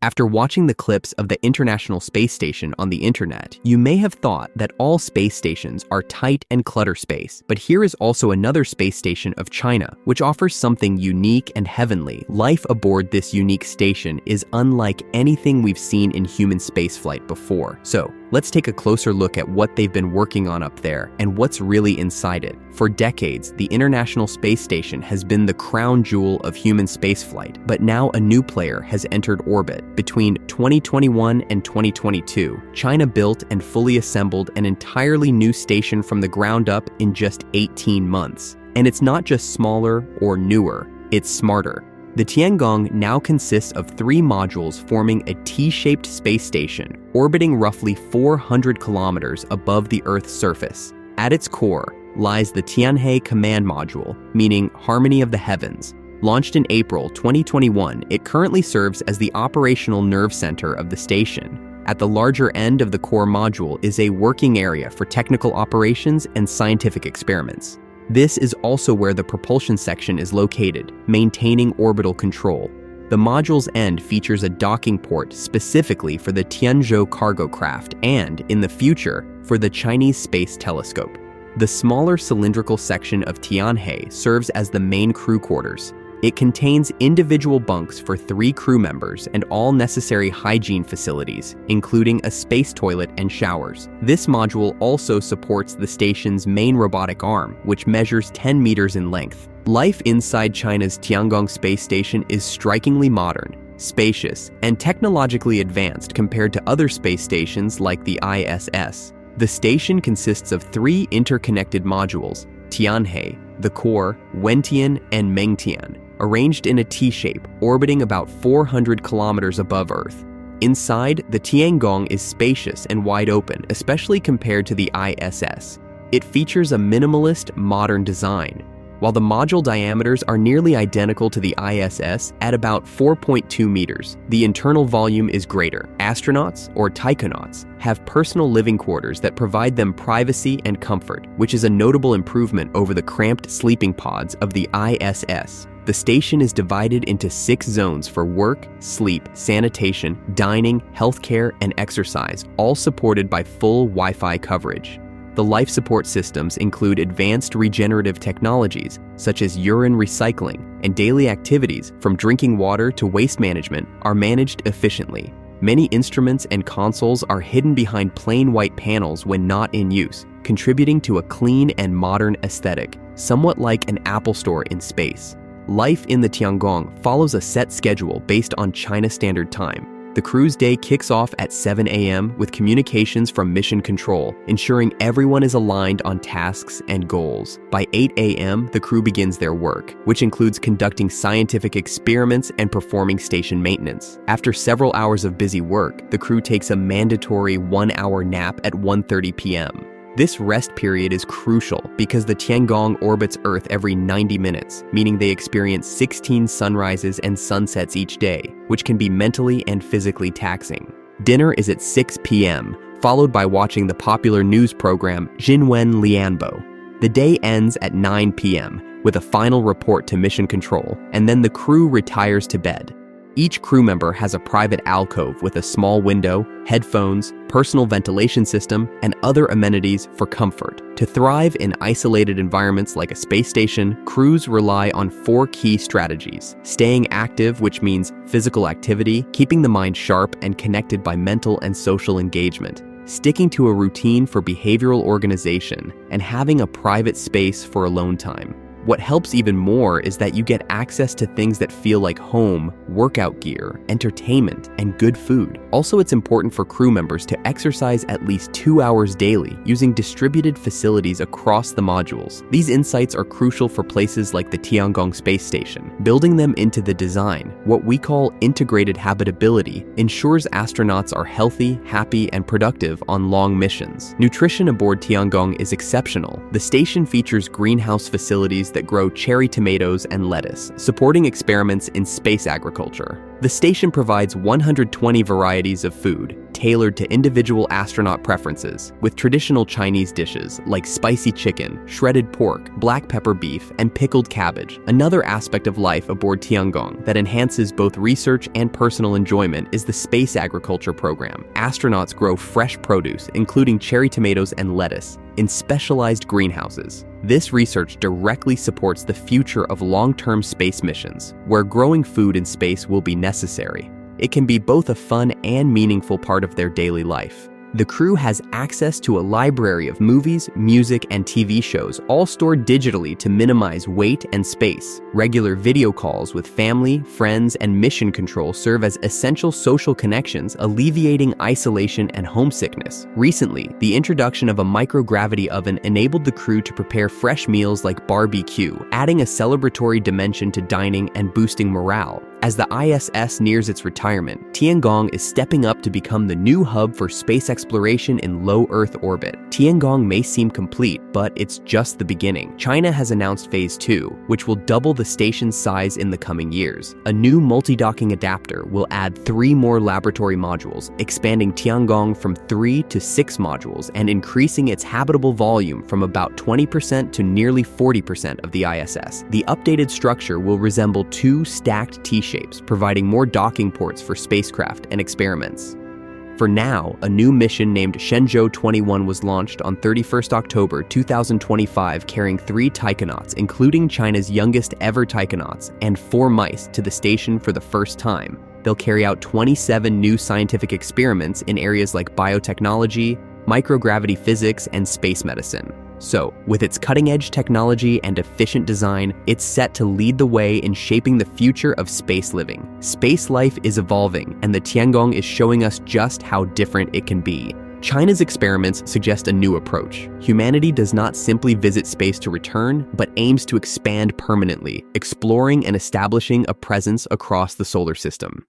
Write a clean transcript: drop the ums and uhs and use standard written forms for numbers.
After watching the clips of the International Space Station on the internet, you may have thought that all space stations are tight and clutter space, but here is also another space station of China, which offers something unique and heavenly. Life aboard this unique station is unlike anything we've seen in human spaceflight before. So, let's take a closer look at what they've been working on up there and what's really inside it. For decades, the International Space Station has been the crown jewel of human spaceflight, but now a new player has entered orbit. Between 2021 and 2022, China built and fully assembled an entirely new station from the ground up in just 18 months. And it's not just smaller or newer, it's smarter. The Tiangong now consists of 3 modules forming a T-shaped space station, orbiting roughly 400 kilometers above the Earth's surface. At its core lies the Tianhe Command Module, meaning Harmony of the Heavens. Launched in April 2021, it currently serves as the operational nerve center of the station. At the larger end of the core module is a working area for technical operations and scientific experiments. This is also where the propulsion section is located, maintaining orbital control. The module's end features a docking port specifically for the Tianzhou cargo craft and, in the future, for the Chinese Space Telescope. The smaller cylindrical section of Tianhe serves as the main crew quarters. It contains individual bunks for 3 crew members and all necessary hygiene facilities, including a space toilet and showers. This module also supports the station's main robotic arm, which measures 10 meters in length. Life inside China's Tiangong Space Station is strikingly modern, spacious, and technologically advanced compared to other space stations like the ISS. The station consists of 3 interconnected modules, Tianhe, the core, Wentian, and Mengtian, arranged in a T-shape, orbiting about 400 kilometers above Earth. Inside, the Tiangong is spacious and wide open, especially compared to the ISS. It features a minimalist, modern design. While the module diameters are nearly identical to the ISS at about 4.2 meters, the internal volume is greater. Astronauts, or taikonauts, have personal living quarters that provide them privacy and comfort, which is a notable improvement over the cramped sleeping pods of the ISS. The station is divided into 6 zones for work, sleep, sanitation, dining, healthcare, and exercise, all supported by full Wi-Fi coverage. The life support systems include advanced regenerative technologies, such as urine recycling, and daily activities, from drinking water to waste management, are managed efficiently. Many instruments and consoles are hidden behind plain white panels when not in use, contributing to a clean and modern aesthetic, somewhat like an Apple Store in space. Life in the Tiangong follows a set schedule based on China Standard Time. The crew's day kicks off at 7 a.m. with communications from Mission Control, ensuring everyone is aligned on tasks and goals. By 8 a.m., the crew begins their work, which includes conducting scientific experiments and performing station maintenance. After several hours of busy work, the crew takes a mandatory 1-hour nap at 1:30 p.m. This rest period is crucial because the Tiangong orbits Earth every 90 minutes, meaning they experience 16 sunrises and sunsets each day, which can be mentally and physically taxing. Dinner is at 6 p.m., followed by watching the popular news program Jinwen Lianbo. The day ends at 9 p.m. with a final report to Mission Control, and then the crew retires to bed. Each crew member has a private alcove with a small window, headphones, personal ventilation system, and other amenities for comfort. To thrive in isolated environments like a space station, crews rely on 4 key strategies. Staying active, which means physical activity, keeping the mind sharp and connected by mental and social engagement. Sticking to a routine for behavioral organization, and having a private space for alone time. What helps even more is that you get access to things that feel like home, workout gear, entertainment, and good food. Also, it's important for crew members to exercise at least 2 hours daily using distributed facilities across the modules. These insights are crucial for places like the Tiangong Space Station. Building them into the design, what we call integrated habitability, ensures astronauts are healthy, happy, and productive on long missions. Nutrition aboard Tiangong is exceptional. The station features greenhouse facilities that grow cherry tomatoes and lettuce, supporting experiments in space agriculture. The station provides 120 varieties of food, tailored to individual astronaut preferences, with traditional Chinese dishes like spicy chicken, shredded pork, black pepper beef, and pickled cabbage. Another aspect of life aboard Tiangong that enhances both research and personal enjoyment is the space agriculture program. Astronauts grow fresh produce, including cherry tomatoes and lettuce, in specialized greenhouses. This research directly supports the future of long-term space missions, where growing food in space will be necessary. It can be both a fun and meaningful part of their daily life. The crew has access to a library of movies, music, and TV shows, all stored digitally to minimize weight and space. Regular video calls with family, friends, and mission control serve as essential social connections, alleviating isolation and homesickness. Recently, the introduction of a microgravity oven enabled the crew to prepare fresh meals like barbecue, adding a celebratory dimension to dining and boosting morale. As the ISS nears its retirement, Tiangong is stepping up to become the new hub for space exploration in low Earth orbit. Tiangong may seem complete, but it's just the beginning. China has announced Phase 2, which will double the station's size in the coming years. A new multi-docking adapter will add 3 more laboratory modules, expanding Tiangong from 3 to 6 modules and increasing its habitable volume from about 20% to nearly 40% of the ISS. The updated structure will resemble 2 stacked T-shapes, providing more docking ports for spacecraft and experiments. For now, a new mission named Shenzhou 21 was launched on 31st October 2025, carrying 3 taikonauts, including China's youngest ever taikonauts, and 4 mice to the station for the first time. They'll carry out 27 new scientific experiments in areas like biotechnology, microgravity physics, and space medicine. So, with its cutting-edge technology and efficient design, it's set to lead the way in shaping the future of space living. Space life is evolving, and the Tiangong is showing us just how different it can be. China's experiments suggest a new approach. Humanity does not simply visit space to return, but aims to expand permanently, exploring and establishing a presence across the solar system.